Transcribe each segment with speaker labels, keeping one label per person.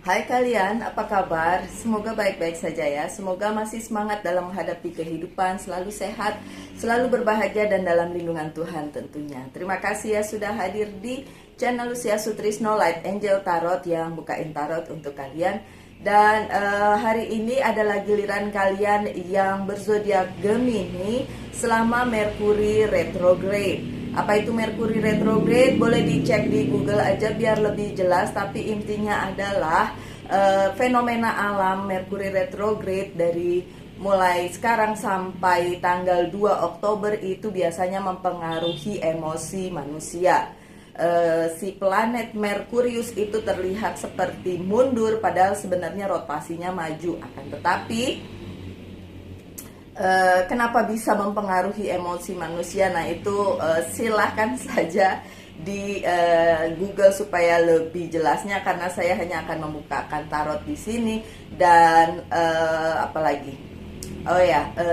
Speaker 1: Hai kalian, apa kabar? Semoga baik-baik saja ya. Semoga masih semangat dalam menghadapi kehidupan, selalu sehat, selalu berbahagia dan dalam lindungan Tuhan tentunya. Terima kasih ya sudah hadir di channel Lucia Sutrisno Light Angel Tarot yang bukain tarot untuk kalian. Dan hari ini adalah giliran kalian yang berzodiak Gemini selama Merkuri retrograde. Apa itu Merkuri retrograde? Boleh dicek di Google aja biar lebih jelas. Tapi intinya adalah fenomena alam Merkuri retrograde dari mulai sekarang sampai tanggal 2 Oktober itu biasanya mempengaruhi emosi manusia. Si planet Merkurius itu terlihat seperti mundur padahal sebenarnya rotasinya maju. Akan tetapi kenapa bisa mempengaruhi emosi manusia? Nah itu silahkan saja di Google supaya lebih jelasnya, karena saya hanya akan membukakan tarot di sini. Dan apalagi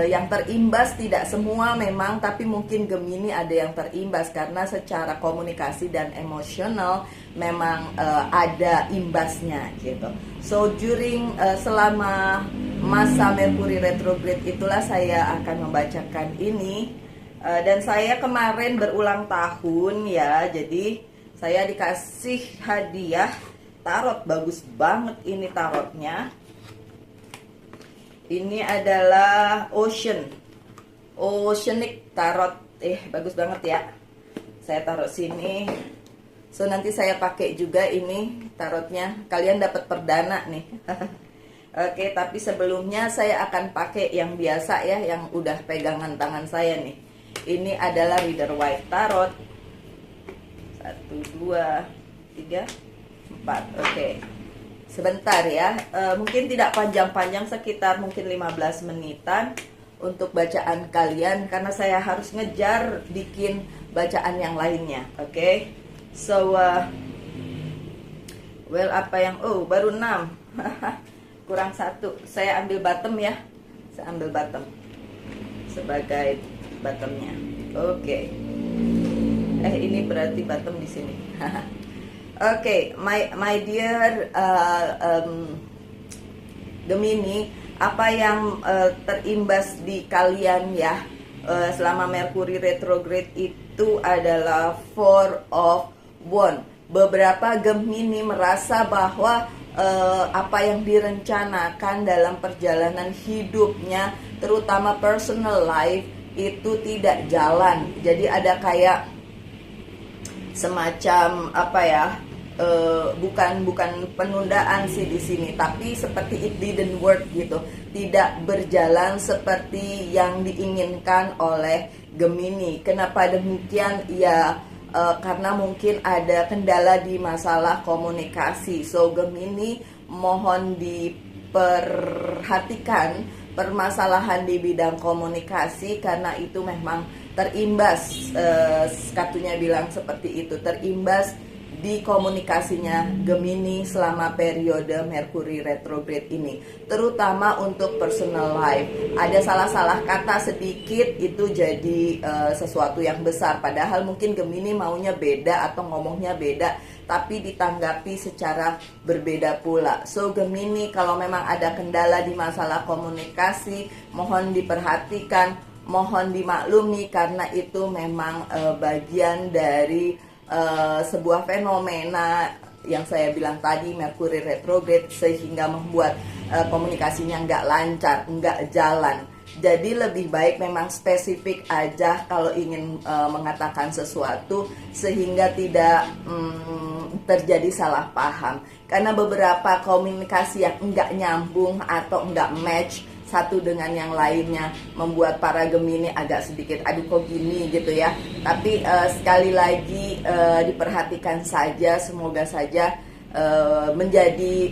Speaker 1: yang terimbas tidak semua memang, tapi mungkin Gemini ada yang terimbas karena secara komunikasi dan emosional memang ada imbasnya gitu. So during selama masa Merkuri retrograde itulah saya akan membacakan ini. Dan saya kemarin berulang tahun ya, jadi saya dikasih hadiah tarot. Bagus banget ini tarotnya. Ini adalah Oceanic Tarot. Bagus banget ya. Saya taruh sini. So nanti saya pakai juga ini tarotnya. Kalian dapat perdana nih. Oke, tapi sebelumnya saya akan pakai yang biasa ya, yang udah pegangan tangan saya nih. Ini adalah Rider Waite Tarot. 1, 2, 3, 4. Oke. Sebentar ya, mungkin tidak panjang-panjang, sekitar mungkin 15 menitan untuk bacaan kalian, karena saya harus ngejar bikin bacaan yang lainnya. Oke. So apa yang baru 6. Kurang 1. Saya ambil bottom ya. Saya ambil bottom sebagai bottomnya. Oke. Ini berarti bottom di sini. Oke, my dear Gemini, apa yang terimbas di kalian ya selama Merkuri retrograde itu adalah Four of Wands. Beberapa Gemini merasa bahwa apa yang direncanakan dalam perjalanan hidupnya, terutama personal life, itu tidak jalan. Jadi ada kayak semacam bukan penundaan sih di sini, tapi seperti it didn't work gitu, tidak berjalan seperti yang diinginkan oleh Gemini. Kenapa demikian? Ya karena mungkin ada kendala di masalah komunikasi. So Gemini mohon diperhatikan permasalahan di bidang komunikasi, karena itu memang terimbas, kartunya bilang seperti itu, terimbas di komunikasinya Gemini selama periode Merkuri retrograde ini, terutama untuk personal life. Ada salah-salah kata sedikit itu jadi sesuatu yang besar, padahal mungkin Gemini maunya beda atau ngomongnya beda, tapi ditanggapi secara berbeda pula. So Gemini, kalau memang ada kendala di masalah komunikasi, mohon diperhatikan, mohon dimaklumi, karena itu memang bagian dari sebuah fenomena yang saya bilang tadi, Merkuri retrograde, sehingga membuat komunikasinya nggak lancar, nggak jalan. Jadi lebih baik memang spesifik aja kalau ingin mengatakan sesuatu, sehingga tidak terjadi salah paham. Karena beberapa komunikasi yang nggak nyambung atau nggak match satu dengan yang lainnya membuat para Gemini agak sedikit aduh kok gini gitu ya. Tapi sekali lagi diperhatikan saja, semoga saja menjadi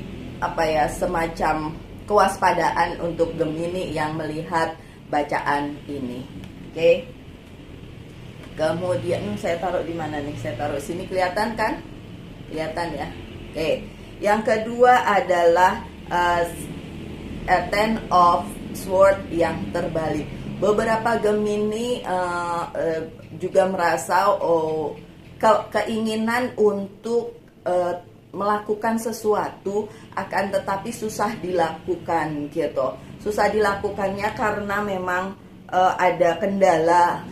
Speaker 1: semacam kewaspadaan untuk Gemini yang melihat bacaan ini. Oke. Kemudian saya taruh di mana nih? Saya taruh sini, kelihatan kan? Kelihatan ya. Oke. Yang kedua adalah Ten of Swords yang terbalik. Beberapa Gemini juga merasa keinginan untuk melakukan sesuatu akan tetapi susah dilakukan gitu. Susah dilakukannya karena memang ada kendala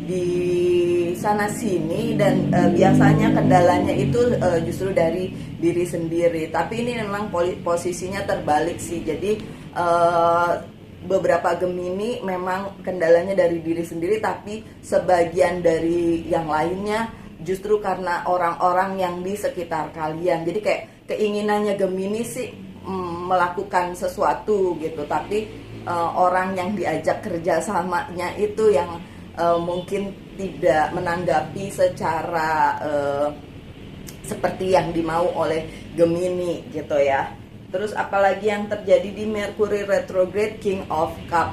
Speaker 1: di sana sini, dan biasanya kendalanya itu justru dari diri sendiri. Tapi ini memang posisinya terbalik sih. Jadi beberapa Gemini memang kendalanya dari diri sendiri, tapi sebagian dari yang lainnya justru karena orang-orang yang di sekitar kalian. Jadi kayak keinginannya Gemini sih melakukan sesuatu gitu, tapi orang yang diajak kerjasamanya itu yang mungkin tidak menanggapi secara seperti yang dimau oleh Gemini gitu ya. Terus apalagi yang terjadi di Mercury retrograde, King of Cup,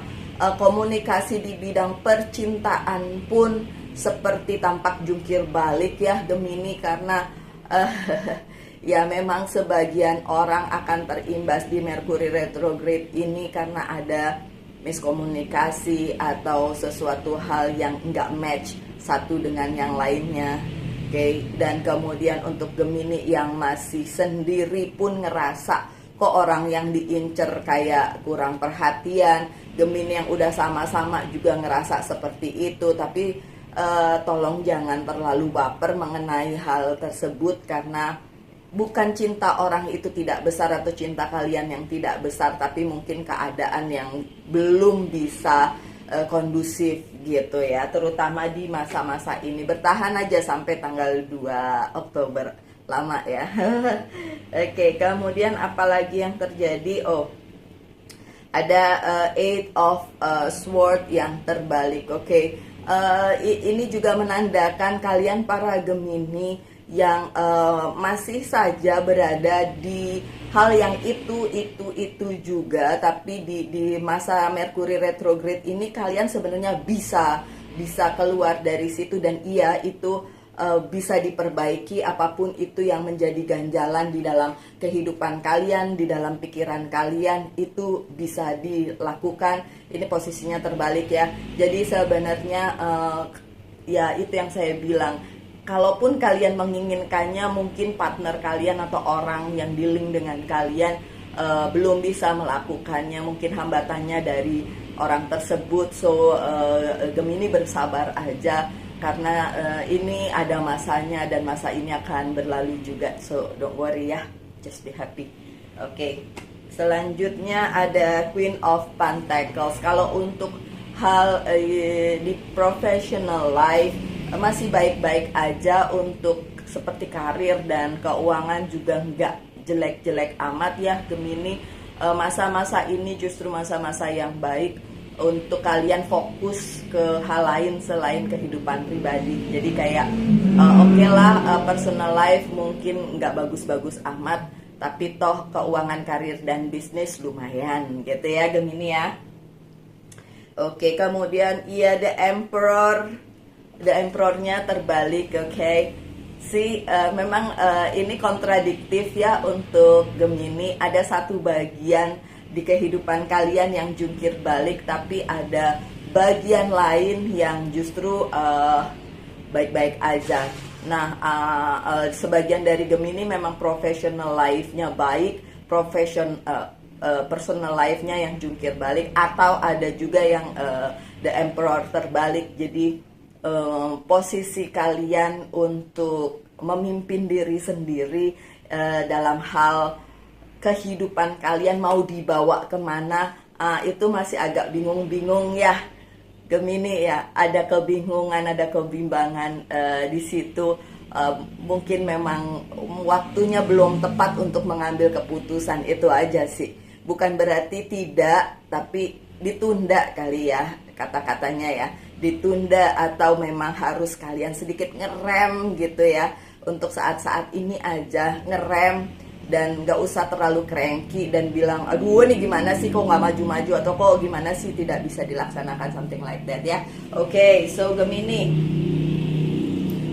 Speaker 1: komunikasi di bidang percintaan pun seperti tampak jungkir balik ya Gemini, karena ya memang sebagian orang akan terimbas di Mercury retrograde ini karena ada miskomunikasi atau sesuatu hal yang nggak match satu dengan yang lainnya. Oke. Dan kemudian untuk Gemini yang masih sendiri pun ngerasa kok orang yang diincer kayak kurang perhatian. Gemini yang udah sama-sama juga ngerasa seperti itu, tapi tolong jangan terlalu baper mengenai hal tersebut, karena bukan cinta orang itu tidak besar atau cinta kalian yang tidak besar, tapi mungkin keadaan yang belum bisa kondusif gitu ya, terutama di masa-masa ini. Bertahan aja sampai tanggal 2 Oktober, lama ya. Oke, kemudian apalagi yang terjadi? Oh, ada Eight of Sword yang terbalik. Oke. Ini juga menandakan kalian para Gemini yang masih saja berada di hal yang itu juga, tapi di masa Mercury retrograde ini kalian sebenarnya bisa keluar dari situ, dan iya itu bisa diperbaiki. Apapun itu yang menjadi ganjalan di dalam kehidupan kalian, di dalam pikiran kalian, itu bisa dilakukan. Ini posisinya terbalik ya. Jadi sebenarnya ya itu yang saya bilang, kalaupun kalian menginginkannya, mungkin partner kalian atau orang yang dealing dengan kalian belum bisa melakukannya. Mungkin hambatannya dari orang tersebut. So Gemini bersabar aja, karena ini ada masanya dan masa ini akan berlalu juga. So don't worry ya, just be happy. Oke. Selanjutnya ada Queen of Pentacles. Kalau untuk hal di professional life masih baik-baik aja. Untuk seperti karir dan keuangan juga nggak jelek-jelek amat ya Gemini. Masa-masa ini justru masa-masa yang baik untuk kalian fokus ke hal lain selain kehidupan pribadi. Jadi kayak oke lah, personal life mungkin nggak bagus-bagus amat, tapi toh keuangan, karir, dan bisnis lumayan gitu ya Gemini ya. Oke, kemudian iya The Emperor. The Emperor-nya terbalik, oke. Memang ini kontradiktif ya untuk Gemini. Ada satu bagian di kehidupan kalian yang jungkir balik, tapi ada bagian lain yang justru baik-baik aja. Nah, sebagian dari Gemini memang professional life-nya baik, personal life-nya yang jungkir balik, atau ada juga yang The Emperor terbalik. Jadi posisi kalian untuk memimpin diri sendiri dalam hal kehidupan kalian mau dibawa kemana, itu masih agak bingung-bingung ya Gemini ya. Ada kebingungan, ada kebimbangan di situ. Mungkin memang waktunya belum tepat untuk mengambil keputusan, itu aja sih. Bukan berarti tidak, tapi ditunda kali ya kata-katanya ya. Ditunda atau memang harus kalian sedikit ngerem gitu ya. Untuk saat-saat ini aja ngerem, dan gak usah terlalu cranky dan bilang aduh ini gimana sih kok gak maju-maju, atau kok gimana sih tidak bisa dilaksanakan, something like that ya. Oke, so Gemini,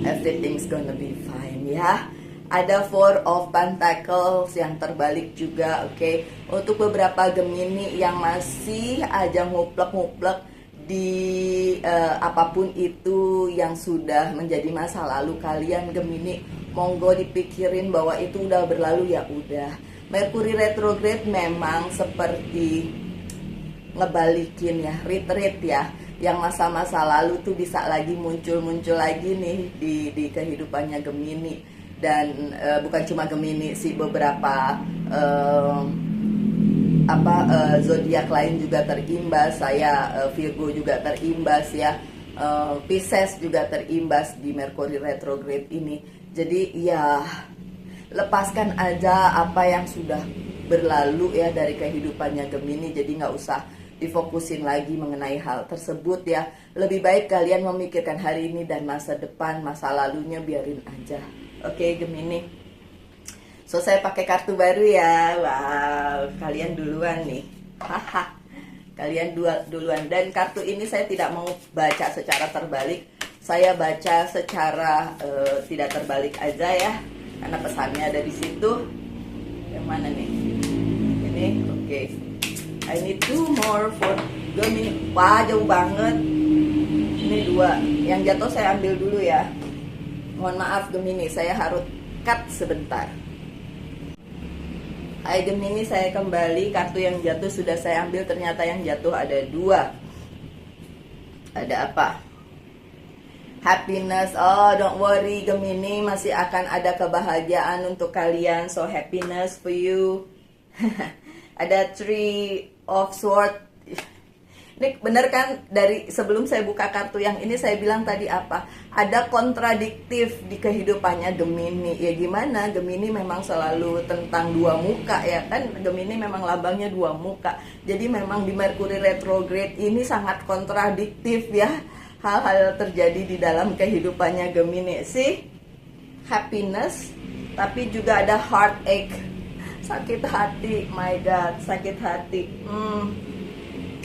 Speaker 1: everything's gonna be fine ya. Ada Four of Pentacles yang terbalik juga, oke. Untuk beberapa Gemini yang masih aja nguplek-nguplek di apapun itu yang sudah menjadi masa lalu kalian Gemini, monggo dipikirin bahwa itu udah berlalu, ya udah. Merkuri retrograde memang seperti ngebalikin ya, retreat ya, yang masa-masa lalu tuh bisa lagi muncul lagi nih di kehidupannya Gemini. Dan bukan cuma Gemini sih, beberapa zodiak lain juga terimbas. Saya Virgo juga terimbas ya, Pisces juga terimbas di Merkuri retrograde ini. Jadi ya lepaskan aja apa yang sudah berlalu ya dari kehidupannya Gemini. Jadi nggak usah difokusin lagi mengenai hal tersebut ya. Lebih baik kalian memikirkan hari ini dan masa depan, masa lalunya biarin aja. Oke, Gemini. So saya pakai kartu baru ya. Wow, kalian duluan nih. Haha. Kalian duluan. Dan kartu ini saya tidak mau baca secara terbalik. Saya baca secara tidak terbalik aja ya. Karena pesannya ada di situ. Yang mana nih? Ini, oke. I need 2 more for Gemini. Wah, jauh banget. Ini 2. Yang jatuh saya ambil dulu ya. Mohon maaf Gemini, saya harus cut sebentar. Hai Gemini, saya kembali. Kartu yang jatuh sudah saya ambil. Ternyata yang jatuh ada 2. Ada apa? Happiness. Oh, don't worry Gemini, masih akan ada kebahagiaan untuk kalian. So happiness for you. Ada 3 of Swords. Ini bener kan, dari sebelum saya buka kartu yang ini saya bilang tadi apa? Ada kontradiktif di kehidupannya Gemini. Ya gimana? Gemini memang selalu tentang 2 muka ya kan? Gemini memang lambangnya 2 muka. Jadi memang di Merkuri retrograde ini sangat kontradiktif ya. Hal-hal terjadi di dalam kehidupannya Gemini. Sih, happiness, tapi juga ada heartache. Sakit hati, my God, sakit hati.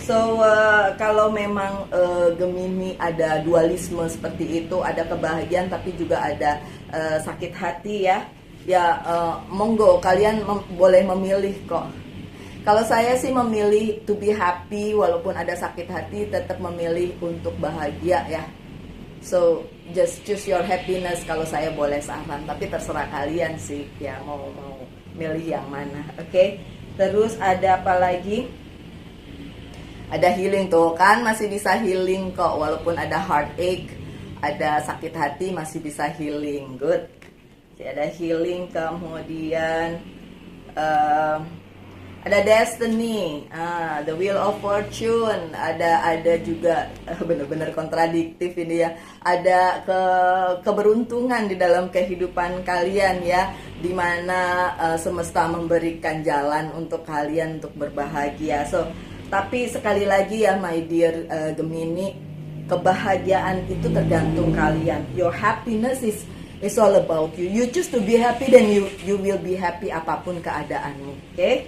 Speaker 1: So kalau memang Gemini ada dualisme seperti itu, ada kebahagiaan tapi juga ada sakit hati ya. Ya monggo kalian boleh memilih kok. Kalau saya sih memilih to be happy, walaupun ada sakit hati tetap memilih untuk bahagia ya. So just choose your happiness kalau saya boleh saran, tapi terserah kalian sih ya mau milih yang mana. Oke. Terus ada apa lagi? Ada healing tuh kan, masih bisa healing kok, walaupun ada heartache, ada sakit hati masih bisa healing. Good. Jadi ada healing, kemudian ada destiny, the wheel of fortune, ada juga benar-benar kontradiktif ini ya. Ada keberuntungan di dalam kehidupan kalian ya, dimana semesta memberikan jalan untuk kalian untuk berbahagia. So tapi sekali lagi ya my dear Gemini, kebahagiaan itu tergantung kalian. Your happiness is all about you. You choose to be happy, then you will be happy apapun keadaanmu. Oke?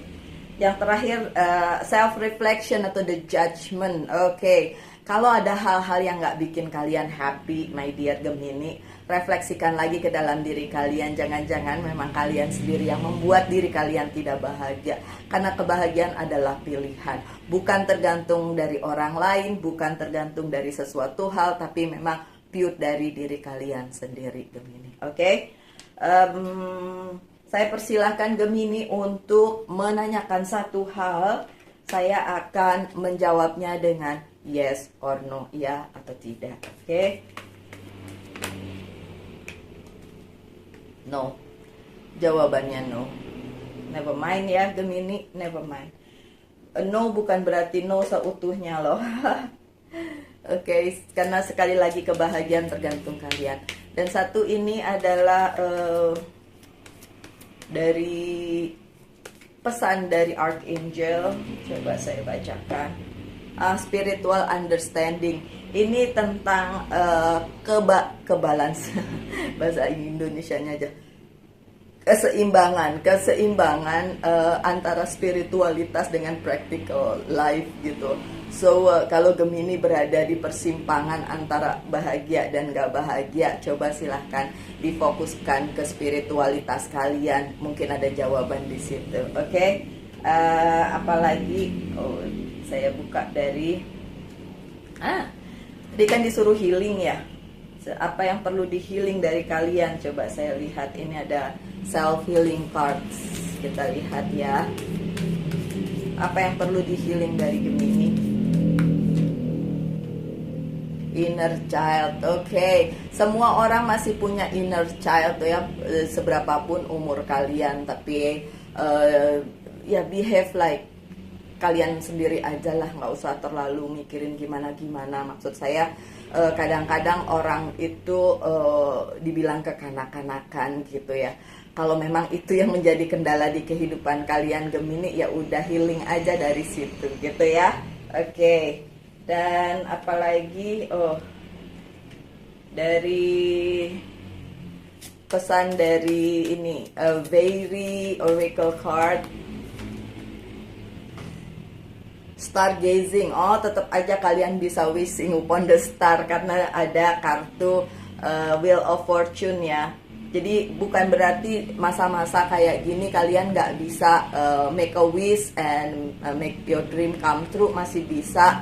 Speaker 1: Yang terakhir self reflection atau the judgment. Oke. Kalau ada hal-hal yang nggak bikin kalian happy, my dear Gemini, refleksikan lagi ke dalam diri kalian. Jangan-jangan memang kalian sendiri yang membuat diri kalian tidak bahagia. Karena kebahagiaan adalah pilihan, bukan tergantung dari orang lain, bukan tergantung dari sesuatu hal, tapi memang pure dari diri kalian sendiri, Gemini. Oke? Saya persilahkan Gemini untuk menanyakan satu hal. Saya akan menjawabnya dengan yes or no, ya atau tidak. Oke? No. Jawabannya no. Never mind ya Gemini, never mind. No bukan berarti no seutuhnya loh. Oke, karena sekali lagi kebahagiaan tergantung kalian. Dan satu ini adalah dari pesan dari Archangel. Coba saya bacakan. Spiritual understanding. Ini tentang kebalans bahasa Indonesianya aja. Keseimbangan antara spiritualitas dengan practical life gitu. So kalau Gemini berada di persimpangan antara bahagia dan gak bahagia, coba silahkan difokuskan ke spiritualitas kalian. Mungkin ada jawaban di situ. Oke? Apalagi? Oh, saya buka dari Tadi kan disuruh healing ya. Apa yang perlu di healing dari kalian? Coba saya lihat, ini ada self healing cards. Kita lihat ya. Apa yang perlu di healing dari Gemini? Inner child. Oke. Semua orang masih punya inner child tuh ya, seberapapun umur kalian, tapi ya behave like kalian sendiri aja lah, nggak usah terlalu mikirin gimana. Maksud saya kadang-kadang orang itu dibilang kekanak-kanakan gitu ya. Kalau memang itu yang menjadi kendala di kehidupan kalian Gemini, ya udah healing aja dari situ gitu ya. Oke. Dan apalagi dari pesan dari ini very oracle card, stargazing. Tetap aja kalian bisa wishing upon the star karena ada kartu wheel of fortune ya. Jadi bukan berarti masa-masa kayak gini kalian nggak bisa make a wish and make your dream come true. Masih bisa.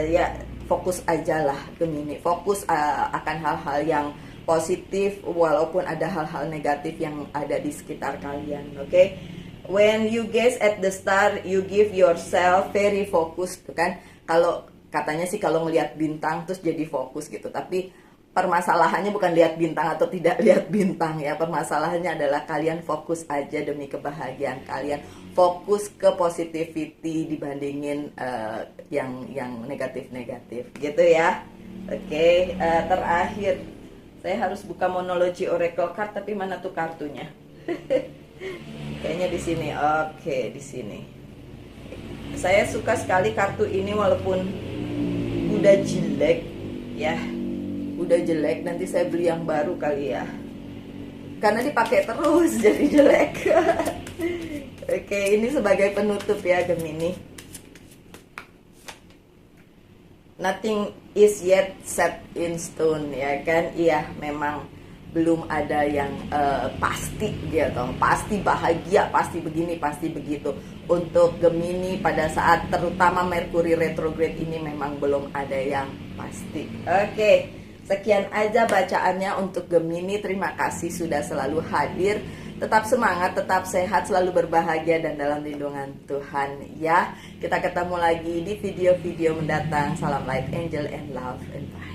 Speaker 1: Ya fokus aja lah Gemini, fokus akan hal-hal yang positif walaupun ada hal-hal negatif yang ada di sekitar kalian. Oke? When you gaze at the star, you give yourself very focused, kan? Kalau katanya sih kalau ngelihat bintang terus jadi fokus gitu, tapi permasalahannya bukan lihat bintang atau tidak lihat bintang ya. Permasalahannya adalah kalian fokus aja demi kebahagiaan kalian. Fokus ke positivity dibandingin yang negatif-negatif gitu ya. Oke, terakhir saya harus buka monologi oracle card, tapi mana tuh kartunya? Kayaknya di sini. Oke, di sini. Saya suka sekali kartu ini walaupun udah jelek ya. Udah jelek, nanti saya beli yang baru kali ya. Karena dipakai terus jadi jelek. Oke, ini sebagai penutup ya Gemini. Nothing is yet set in stone ya kan? Iya, memang belum ada yang pasti gitu. Pasti bahagia, pasti begini, pasti begitu. Untuk Gemini pada saat terutama Mercury retrograde ini memang belum ada yang pasti. Oke. Sekian aja bacaannya untuk Gemini. Terima kasih sudah selalu hadir. Tetap semangat, tetap sehat, selalu berbahagia dan dalam lindungan Tuhan ya. Kita ketemu lagi di video-video mendatang. Salam light angel and love and bye.